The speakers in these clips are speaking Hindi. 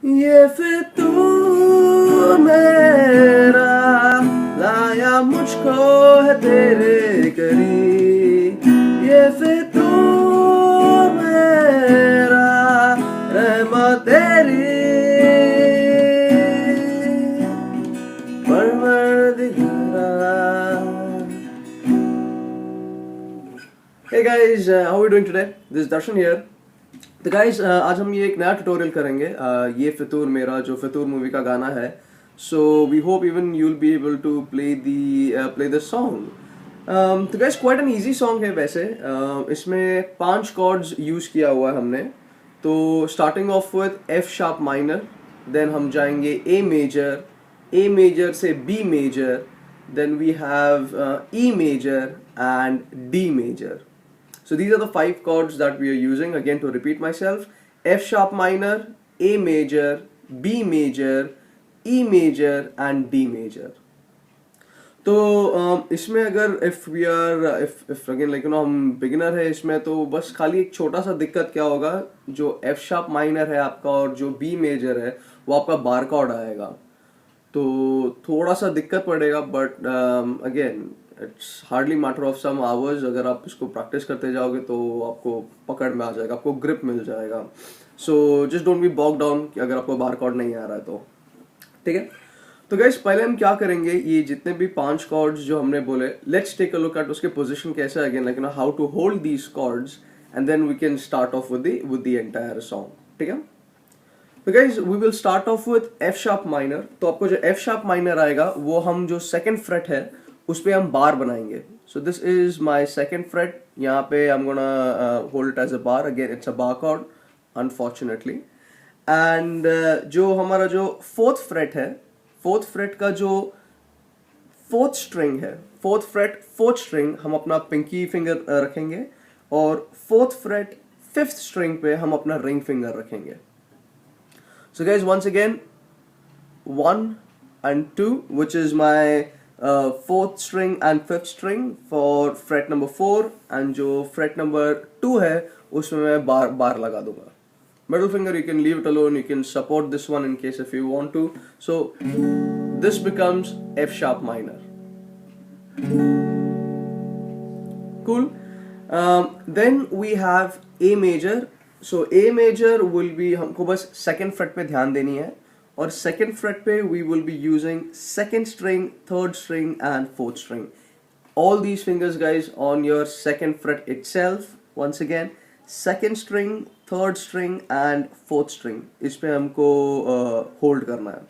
ये फितूर मेरा लाया मुझको है तेरे करीब। ये फितूर मेरा रहमत तेरी परवरदिगारा। Hey guys, how are you doing today? This is Darshan here. तो गाइज आज हम ये एक नया ट्यूटोरियल करेंगे ये फितूर मेरा जो फितूर मूवी का गाना है। So we hope even you will be able to play the song. तो guys quite an easy song है वैसे। इसमें 5 कॉर्ड्स यूज किया हुआ है हमने। तो starting off with F sharp minor, then हम जाएंगे ए मेजर से B major, then we have E major and D major. So these are the 5 chords that we are using. Again, to repeat myself: F sharp minor, A major, B major, E major and D major. तो इसमें अगर if again like हम बिगिनर है इसमें, तो बस खाली एक छोटा सा दिक्कत क्या होगा, जो F sharp minor है आपका और जो B major है वो आपका बार कॉर्ड आएगा, तो थोड़ा सा दिक्कत पड़ेगा. But again it's hardly matter of some hours. अगर आप इसको प्रैक्टिस करते जाओगे तो आपको पकड़ में आ जाएगा, आपको ग्रिप मिल जाएगा. So just don't be bogged down कि अगर आपको बार कॉर्ड नहीं आ रहा है तो. ठीक है, तो गाइस पहले हम क्या करेंगे, ये जितने भी 5 कॉर्ड्स जो हमने बोले, let's take a look at उसके पोजीशन कैसे है. Again like how to hold these chords and then we can start off with the entire song. ठीक है, तो guys we will start off with F sharp minor. तो आपको जो एफ शार्प माइनर आएगा वो हम जो सेकंड फ्रेट है उस पे हम बार बनाएंगे. So this is my second fret. यहाँ पे I am gonna hold it as a bar. Again it's a bar chord unfortunately. And जो हमारा जो फोर्थ फ्रेट है, फोर्थ फ्रेट का जो फोर्थ स्ट्रिंग है, फोर्थ फ्रेट फोर्थ स्ट्रिंग हम अपना पिंकी फिंगर रखेंगे, और फोर्थ फ्रेट फिफ्थ स्ट्रिंग पे हम अपना रिंग फिंगर रखेंगे. So guys, once again, 1 and 2, which is my fourth string and fifth string for fret number 4, and जो fret number 2 है उसमें मैं बार लगा दूंगा. Middle finger you can leave it alone, you can support this one in case if you want to. So this becomes F sharp minor. Cool. Then we have A major. So A major will be, हमको बस सेकेंड फ्रेट पे ध्यान देनी है, और सेकेंड फ्रेट पे we will be using second string, third string and fourth string. All these fingers guys on your second fret itself. Once again second string, third string and fourth string, इस पे हमको होल्ड करना है.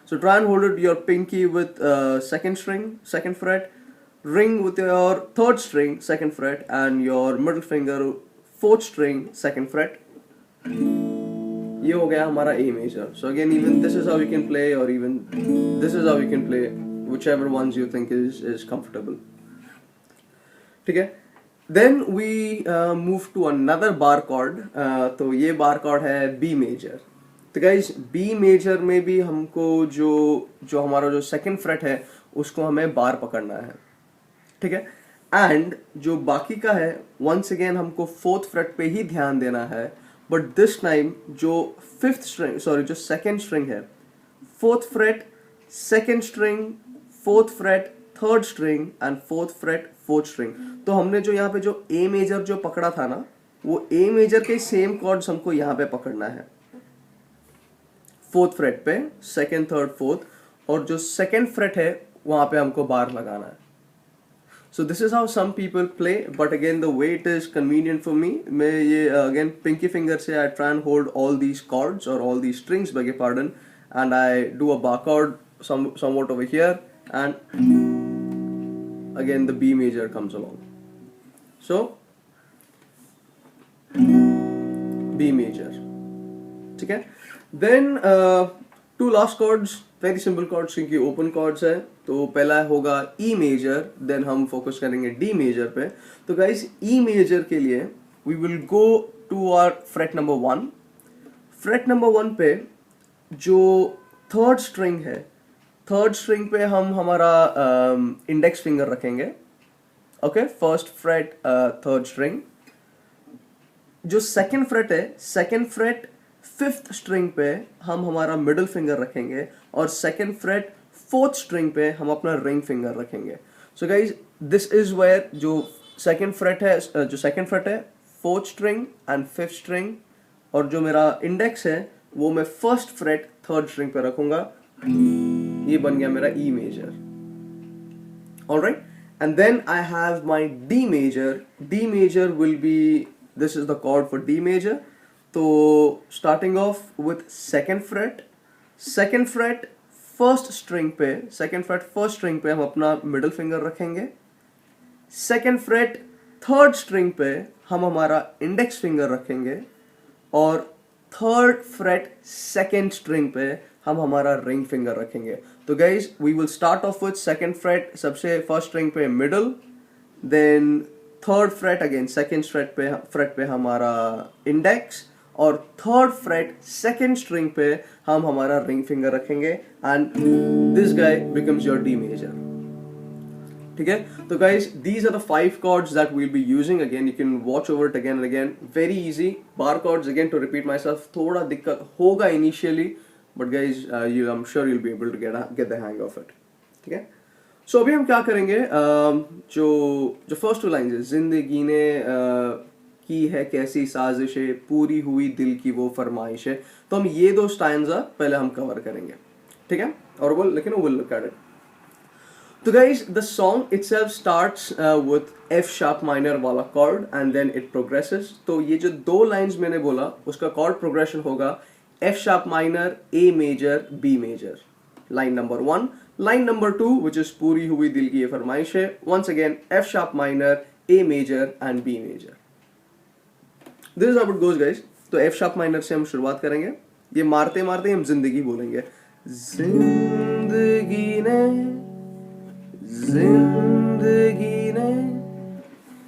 So try and hold it your pinky with second string, second fret, ring with your third string, second fret, and your middle finger, fourth string, second fret. ये हो गया हमारा A major. So again, even this is how you can play, or even this is how you can play, whichever ones you think is comfortable. ठीक है, then we move to another bar chord. तो ये bar chord है B major. तो guys B major में भी हमको जो हमारा जो second fret है उसको हमें बार पकड़ना है. ठीक है, एंड जो बाकी का है वंस अगेन हमको फोर्थ फ्रेट पे ही ध्यान देना है. बट दिस टाइम जो फिफ्थ स्ट्रिंग, सॉरी जो सेकेंड स्ट्रिंग है, fourth freight, second string, fourth freight, third string and fourth fret, fourth string. तो हमने जो यहाँ पे जो ए मेजर जो पकड़ा था ना, वो ए मेजर के सेम कॉर्ड्स हमको यहाँ पे पकड़ना है, फोर्थ फ्रेट पे, सेकेंड, थर्ड, फोर्थ, और जो सेकेंड फ्रेट है वहां पे हमको बार लगाना है. So this is how some people play, but again the way it is convenient for me, मैं ये again pinky finger से I try and hold all these chords or all these strings, beg your pardon, and I do a bar chord somewhat over here, and again the B major comes along. So B major, ठीक है. Then two last chords, very simple chords क्योंकि ओपन कॉर्ड्स है. तो पहला होगा ई मेजर, देन हम फोकस करेंगे डी मेजर पे. तो गाइस ई मेजर के लिए we will go to our fret number 1. Fret number 1 पे जो थर्ड स्ट्रिंग है, थर्ड स्ट्रिंग पे हम हमारा इंडेक्स फिंगर रखेंगे. Okay, first fret third string. जो सेकेंड फ्रेट है, सेकेंड फ्रेट 5th स्ट्रिंग पे हम हमारा मिडिल फिंगर रखेंगे और 2nd फ्रेट 4th स्ट्रिंग पे हम अपना रिंग फिंगर रखेंगे. So guys this is where जो 2nd फ्रेट है 4th string and 5th string, और जो मेरा इंडेक्स है वो मैं 1st फ्रेट 3rd स्ट्रिंग पे रखूंगा. ये बन गया मेरा E major. Alright, and then I have my D major. D major will be, this is the chord for D major. So starting off with 2nd fret 1st string पे 2nd fret 1st string पे हम अपना middle finger रखेंगे. 2nd fret 3rd string पे हम हमारा index finger रखेंगे और 3rd fret 2nd string पे हम हमारा रिंग फिंगर रखेंगे. तो guys we will start off with 2nd fret सबसे 1st स्ट्रिंग पे middle, then 3rd fret again 2nd fret पे हमारा इंडेक्स और 3rd फ्रेट 2nd स्ट्रिंग पे हम हमारा रिंग फिंगर रखेंगे and this guy becomes your D major. ठीक है, तो guys these are the 5 chords that we'll be using. Again you can watch over it again and again. Very easy. Bar chords again to repeat myself, थोड़ा दिक्कत होगा initially, but guys I'm sure you'll be able to get the hang of it. ठीक है, so अभी हम क्या करेंगे, जो फर्स्ट 2 लाइन्स है, जिंदगी ने की है कैसी साजिशें, पूरी हुई दिल की वो फरमाइश है, तो हम ये 2 स्टैंजा पहले हम कवर करेंगे. ठीक है, और वो लेकिन वो लुक एट इट. तो guys the song itself starts with F sharp minor वाला chord and then it progresses. तो ये जो 2 लाइन्स मैंने बोला उसका chord progression होगा F sharp minor, A major, B major. Line number 1. Line number 2 which is पूरी हुई दिल की ये फरमाइश है, once again F sharp minor, A major and B major. This is how it goes guys. तो F sharp minor से हम शुरुआत करेंगे. ये मारते मारते हम जिंदगी बोलेंगे. जिंदगी ने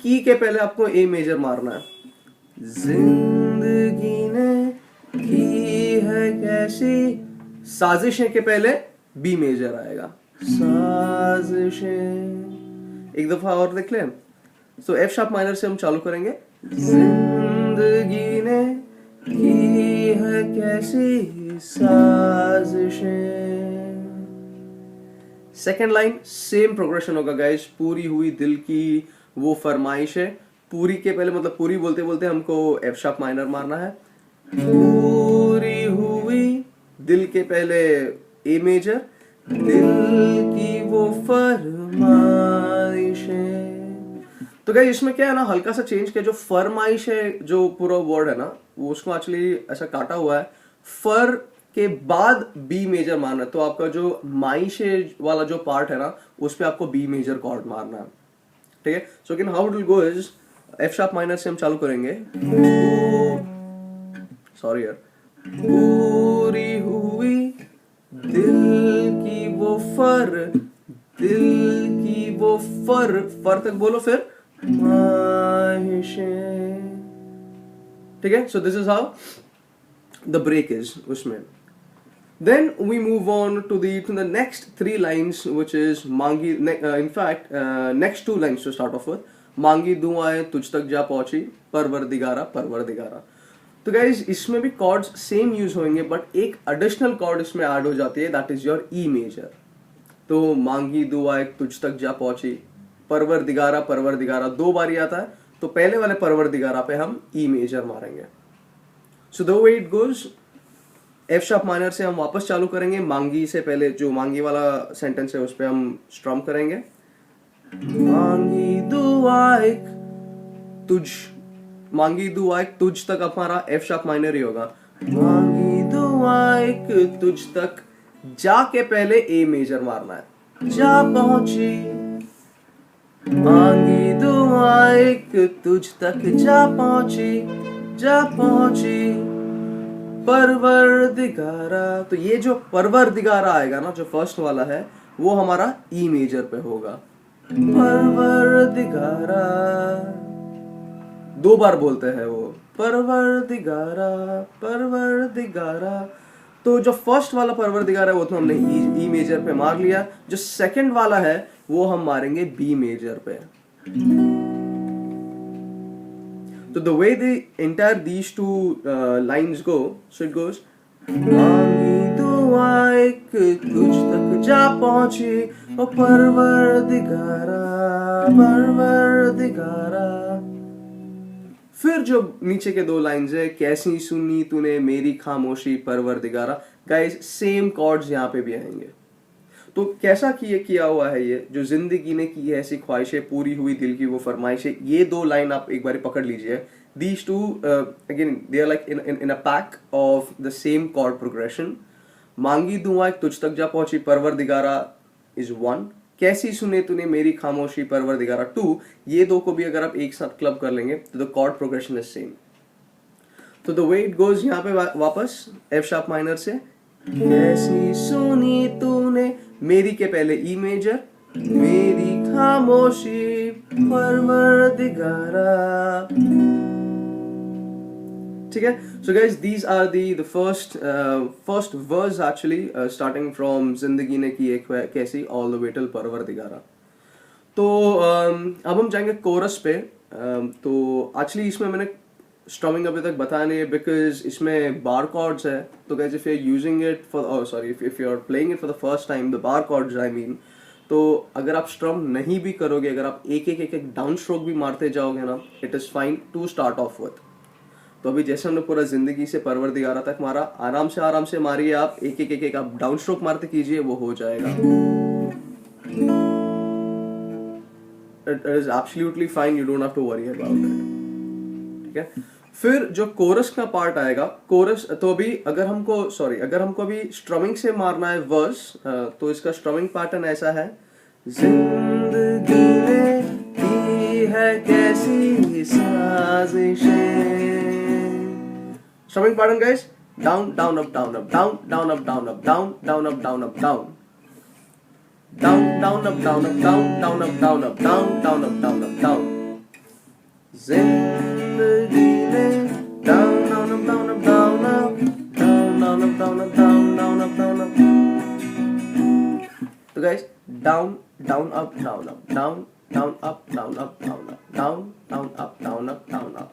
की के पहले आपको ए मेजर मारना है. जिंदगी ने की है कैसी साजिशें के पहले बी मेजर आएगा. साजिशें एक दफा और देख लें. सो एफ शार्प माइनर से हम चालू करेंगे. जिंदगी ने की है कैसी साजिशें. सेकेंड लाइन सेम प्रोग्रेशन होगा गाइस. पूरी हुई दिल की वो फरमाइश है. पूरी के पहले मतलब पूरी बोलते बोलते हमको एफ शार्प माइनर मारना है. पूरी हुई दिल के पहले ए मेजर, दिल की वो फरमाइश है. तो गाइस इसमें क्या है ना, हल्का सा चेंज किया. जो फरमाइश है जो पूरा वर्ड है ना वो उसको एक्चुअली ऐसा काटा हुआ है. फर के बाद बी मेजर मारना है, तो आपका जो माइशे वाला जो पार्ट है ना उस पे आपको बी मेजर कॉर्ड मारना है. ठीक है, so again how it will go is F sharp minor से हम चालू करेंगे. सॉरी यार. पूरी हुई दिल की वो फर, दिल की वो फर, फर तक बोलो फिर माहिशे. ठीक है, so this is how the break is उसमें. Then we move on to the next 3 lines which is मांगी. In fact next 2 lines to start off with. मांगी दुआएं तुझ तक जा पहुंची, परवरदिगारा परवरदिगारा. तो गाइज इसमें भी कॉर्ड्स सेम यूज होंगे बट एक एडिशनल कॉर्ड इसमें ऐड हो जाती है, that is your E major. तो मांगी दुआएं तुझ तक जा पहुंची, परवरदिगारा परवरदिगारा 2 बार आता है, तो पहले वाले परवरदिगारा पे हम ई मेजर मारेंगे. So the way it goes, F sharp minor से हम वापस चालू करेंगे. मांगी से पहले जो मांगी वाला सेंटेंस है उस पे हम स्ट्रम करेंगे. मांगी दुआएं तुझ, मांगी दुआएं तुझ तक हमारा एफ शार्प माइनर ही होगा. मांगी दुआएं तुझ तक, जा के पहले ए मेजर मारना है. जा पहुंची, मांगी दुआएं तुझ तक जा पहुंची, जा पहुंची परवरदिगारा. तो ये जो परवरदिगारा आएगा ना जो फर्स्ट वाला है वो हमारा ई मेजर पे होगा. परवरदिगारा 2 बार बोलते हैं वो, परवरदिगारा परवरदिगारा. तो जो फर्स्ट वाला परवरदिगारा है वो तो हमने ई मेजर पे मार लिया. जो सेकंड वाला है वो हम मारेंगे बी मेजर पे. So the way the entire these two lines go, so it goes, मांगी दुआ एक तुझ तक जा पहुंची, ओ परवरदिगारा परवरदिगारा। फिर जो नीचे के दो लाइंस है, कैसी सुनी तूने मेरी खामोशी परवरदिगारा, गाइस सेम कॉर्ड्स यहाँ पे भी आएंगे। तो कैसा किया हुआ है ये, जो जिंदगी ने की है ऐसी ख्वाहिशें, पूरी हुई दिल की वो फरमाइशें, ये दो लाइन आप एक बार पकड़ लीजिए। These two again they are like in a pack of the same chord progression. मांगी दुआ एक तुझ तक जा पहुंची परवरदिगारा is one, कैसी सुने तूने मेरी खामोशी परवरदिगारा 2। ये दो को भी अगर आप एक साथ क्लब कर लेंगे तो the chord progression is same. तो the way it goes यहाँ पे वापस F sharp minor से, कैसी सुनी तूने मेरी के पहले E मेजर, मेरी खामोशी परवरदिगारा। ठीक है। So guys, these are the first verse actually, starting from जिंदगी ने की एक कैसी all the way till परवरदिगारा। तो अब हम जाएंगे कोरस पे। तो एक्चुअली इसमें मैंने स्ट्रमिंग अभी तक बताया नहीं है, बिकॉज इसमें बार कॉर्ड्स है। तो guys if you are using it for sorry if you are playing it for the first time, the bar chords I mean, तो अगर आप स्ट्रम नहीं भी करोगे, अगर आप एक डाउन स्ट्रोक भी मारते जाओगे ना, it is fine to start off with. तो अभी जैसे हमने पूरा जिंदगी से परवरदिगारा तक मारा, आराम से मारिए आप, एक आप डाउन स्ट्रोक मारते कीजिए, वो हो जाएगा। It is absolutely fine, you don't have to worry about it. ठीक है। फिर जो कोरस का पार्ट आएगा, कोरस तो अभी अगर हमको अभी स्ट्रमिंग से मारना है वर्स, तो इसका स्ट्रमिंग पैटर्न ऐसा है, जिंदगी ने की है कैसी साजिशें। Strumming pattern guys, down down up down up down down up down up down down up down up down down down up down up down down up down up down down up down up down. जिंदगी ने down down up down up down up down down up down up down down up down up. तो guys down down up down up down down up down up down up down down up down up down up.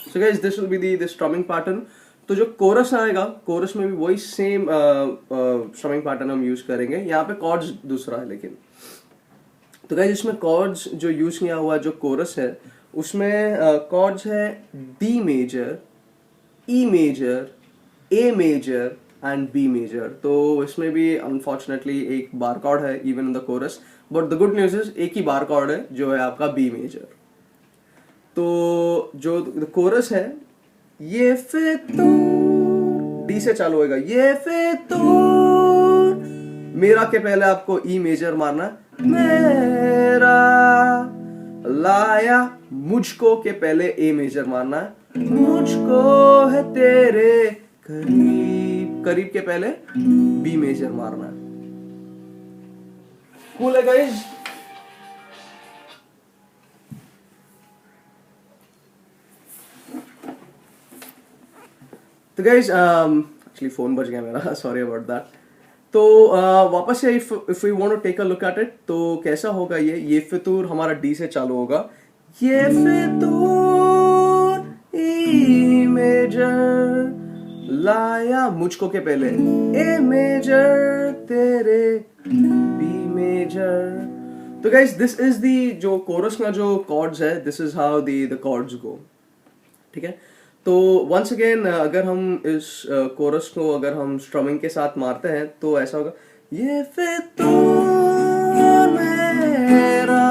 So guys, this will be the strumming pattern. तो जो कोरस आएगा, कोरस में भी वही सेम स्ट्रमिंग पैटर्न हम यूज करेंगे। यहाँ पे कॉर्ड्स दूसरा है लेकिन। तो गाइस इसमें कॉर्ड्स जो यूज किया हुआ जो कोरस है, उसमें कॉर्ड्स है D major, E major, A major and B major. तो इसमें भी अनफॉर्चुनेटली एक बार कॉर्ड है even in the chorus, but the good news is एक ही बार कॉर्ड है जो है आपका बी मेजर। तो जो कोरस है, ये फितूर डी से चालू होएगा, ये फितूर मेरा के पहले आपको ई मेजर मारना, मेरा लाया मुझको के पहले ए मेजर मारना है, मुझको है तेरे करीब, करीब के पहले बी मेजर मारना है। कूल है गाइस। तो गाइज एक्चुअली फोन बज गया मेरा, सॉरी अबाउट दैट। तो वापस से if you want to take a look at it, तो कैसा होगा ये फितूर हमारा डी से चालू होगा, ये फितूर ई मेजर लाया मुझको के पहले ए मेजर तेरे बी मेजर। तो गाइज दिस इज दी जो कोरस का जो कॉर्ड्स है, this is how the chords go. ठीक है। तो वंस अगेन अगर हम इस कोरस को अगर हम स्ट्रमिंग के साथ मारते हैं तो ऐसा होगा, ये फितूर मेरा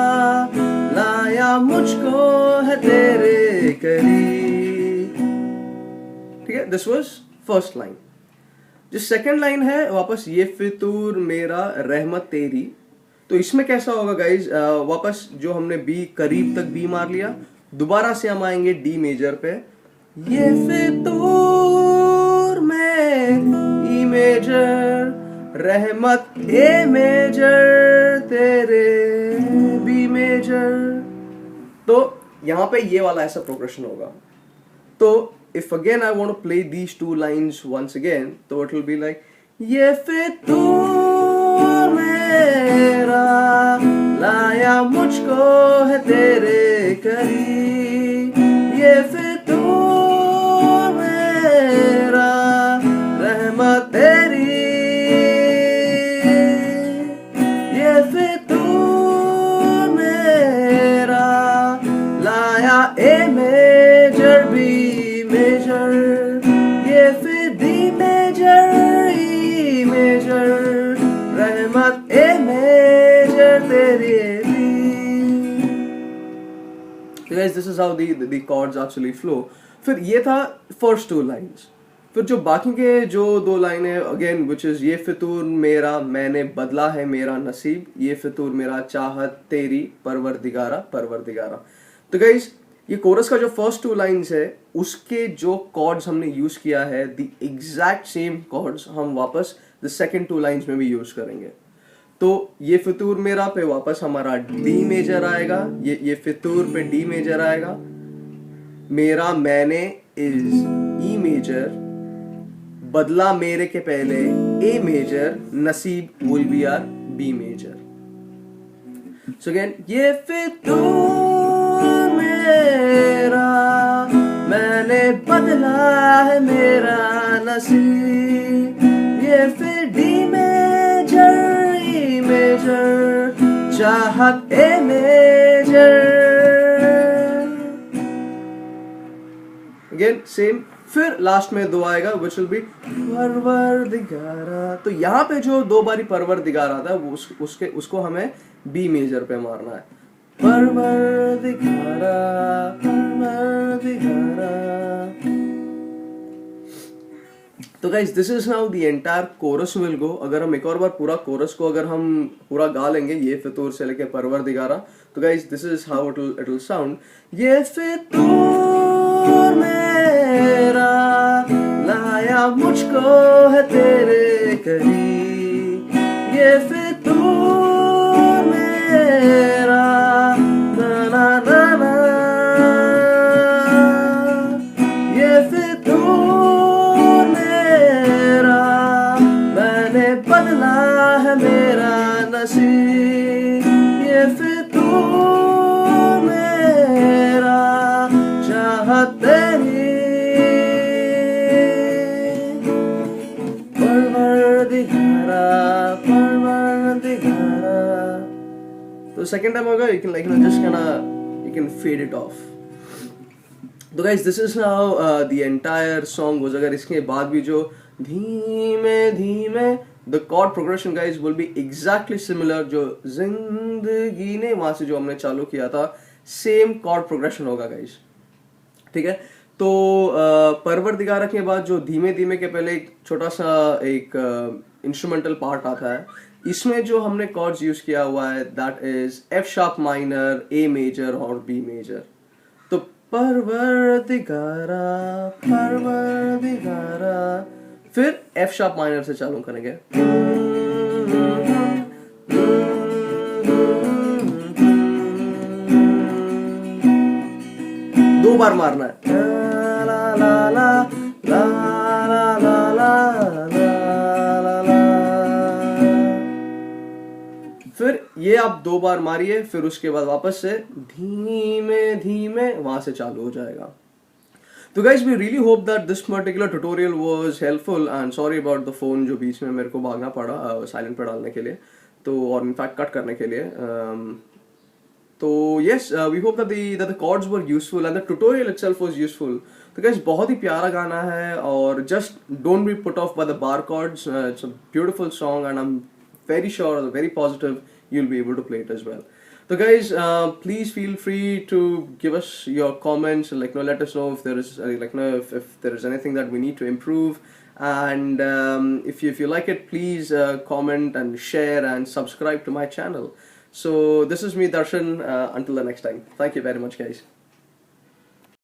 लाया मुझको है तेरे करीब। ठीक है, दिस वाज फर्स्ट लाइन। जो सेकंड लाइन है वापस, ये फितूर मेरा रहमत तेरी। तो इसमें कैसा होगा गाइज, वापस जो हमने बी करीब तक बी मार लिया, दोबारा से हम आएंगे डी मेजर पे, ये फितूर में ई मेजर रहमत ए मेजर तेरे बी मेजर। तो यहाँ पे ये वाला ऐसा प्रोग्रेशन होगा. तो if again I want to play these two lines once again, तो it will be like ये फितूर मेरा लाया मुझको है तेरे करीब, ये फितूर मेरा रहमत तेरी, ये फितूर मेरा लाया ए मेजर बी मेजर, ये फिर डी मेजर ई मेजर, रहमत ए मेजर तेरी भी. So guys, this is how the chords actually flow. फिर ये था first two lines. फिर जो बाकी के जो दो लाइनें again which is ये फितूर मेरा मैंने बदला है मेरा नसीब, ये फितूर मेरा चाहत तेरी परवरदिगारा परवरदिगारा. तो गाइस ये कोरस का जो फर्स्ट टू लाइंस है उसके जो कॉर्ड्स हमने यूज किया है द एग्जैक्ट सेम कॉर्ड्स हम वापस द सेकंड टू लाइंस में भी यूज करेंगे. तो ये फितूर मेरा पे वापस हमारा डी मेजर आएगा, ये फितूर पे डी मेजर आएगा, मेरा मैंने इज ई मेजर, बदला मेरे के पहले ए मेजर, नसीब विल बी आर बी मेजर. सो अगेन ये फितूर मेरा मैंने बदला है मेरा नसीब, ये फिर डी मेजर ई मेजर, चाहत ए मेजर. Again same. फिर लास्ट में दो आएगा which will be परवरदिगारा. तो यहाँ पे जो दो बारी परवरदिगार आता है वो उसको हमें बी मेजर पे मारना है. परवरदिगारा परवरदिगारा. तो guys this is now the entire chorus will go. अगर हम एक और बार पूरा कोरस को अगर हम पूरा गा लेंगे ये फितूर से लेके परवरदिगारा, तो guys this is how it will sound. ये फितूर मेरा लाया मुझको है तेरे करीब, ये फितूर मेरा ना ना ना ना, ये फितूर मेरा मैंने बदला है मेरा नसीब, ये फितूर मेरा चाहत तेरी परवरदिगारा परवरदिगारा. तो सेकंड टाइम होगा you can just you can fade it off. तो guys this is now the entire song goes. अगर इसके बाद भी जो धीमे धीमे the chord progression guys will be exactly similar. जो जिंदगी ने वहां से जो हमने चालू किया था सेम chord progression होगा guys. ठीक है. तो परवरदिगारा के बाद जो धीमे धीमे के पहले एक छोटा सा एक इंस्ट्रूमेंटल पार्ट आता है, इसमें जो हमने कॉर्ड्स यूज किया हुआ है that is F sharp minor, A major और बी मेजर. तो परवरदिगारा परवरदिगारा, फिर एफ शार्प माइनर से चालू करेंगे. दो बार मारना है. ला ला ला ला ला ला ला ला ला. फिर ये आप दो बार मारिए, फिर उसके बाद वापस से धीमे धीमे वहां से चालू हो जाएगा. तो guys we really hope that this particular tutorial was helpful and sorry about the phone जो बीच में मेरे को भागना पड़ा साइलेंट पे डालने के लिए, तो और इनफैक्ट कट करने के लिए. तो yes we hope that the chords were useful and the tutorial itself was useful. तो guys बहुत ही प्यारा गाना है और just don't be put off by the bar chords. It's a beautiful song and I'm very sure, very positive you'll be able to play it as well. So guys please feel free to give us your comments, like let us know if there is if there is anything that we need to improve, and if you like it, please comment and share and subscribe to my channel. So this is me Darshan, until the next time, thank you very much guys.